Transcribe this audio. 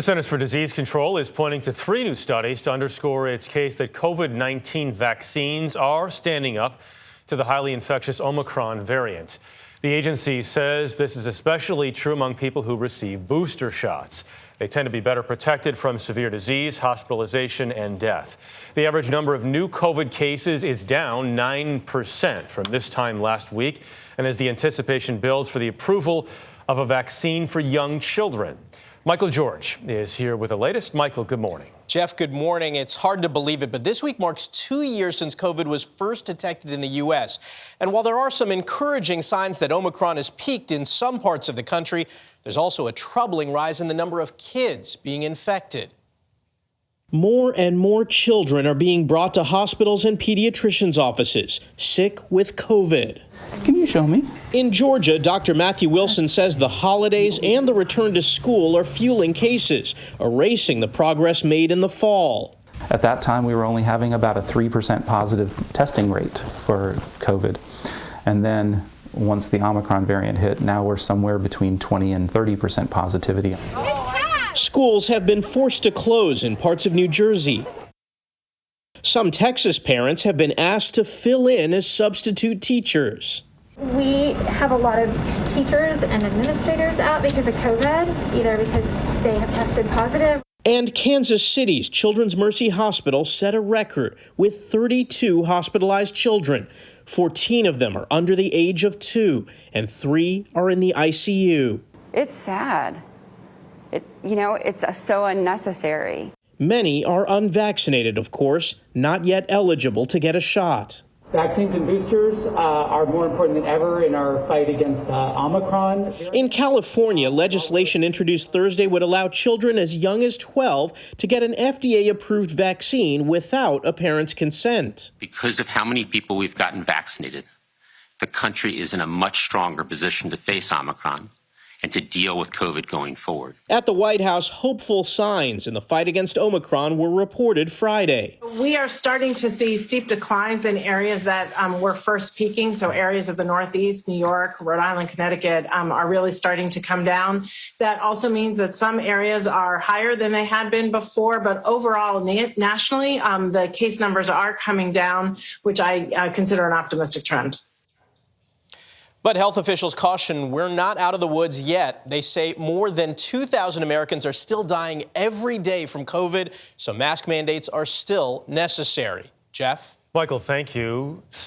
The Centers for Disease Control is pointing to 3 new studies to underscore its case that COVID-19 vaccines are standing up to the highly infectious Omicron variant. The agency says this is especially true among people who receive booster shots. They tend to be better protected from severe disease, hospitalization, and death. The average number of new COVID cases is down 9% from this time last week, and as the anticipation builds for the approval of a vaccine for young children. Michael George is here with the latest. Michael, good morning. Jeff, good morning. It's hard to believe it, but this week marks 2 years since COVID was first detected in the U.S. And while there are some encouraging signs that Omicron has peaked in some parts of the country, there's also a troubling rise in the number of kids being infected. More and more children are being brought to hospitals and pediatricians' offices, sick with COVID. Can you show me? In Georgia, Dr. Matthew Wilson says the holidays and the return to school are fueling cases, erasing the progress made in the fall. At that time, we were only having about a 3% positive testing rate for COVID. And then once the Omicron variant hit, now we're somewhere between 20 and 30% positivity. Schools have been forced to close in parts of New Jersey. Some Texas parents have been asked to fill in as substitute teachers. We have a lot of teachers and administrators out because of COVID, either because they have tested positive. And Kansas City's Children's Mercy Hospital set a record with 32 hospitalized children. 14 of them are under the age of 2, and 3 are in the ICU. It's sad. It's so unnecessary. Many are unvaccinated, of course, not yet eligible to get a shot. Vaccines and boosters are more important than ever in our fight against Omicron. In California, legislation introduced Thursday would allow children as young as 12 to get an FDA-approved vaccine without a parent's consent. Because of how many people we've gotten vaccinated, the country is in a much stronger position to face Omicron and to deal with COVID going forward. At the White House, hopeful signs in the fight against Omicron were reported Friday. We are starting to see steep declines in areas that were first peaking. So areas of the Northeast, New York, Rhode Island, Connecticut are really starting to come down. That also means that some areas are higher than they had been before. But overall, nationally, the case numbers are coming down, which I consider an optimistic trend. But health officials caution we're not out of the woods yet. They say more than 2,000 Americans are still dying every day from COVID, so mask mandates are still necessary. Jeff? Michael, thank you.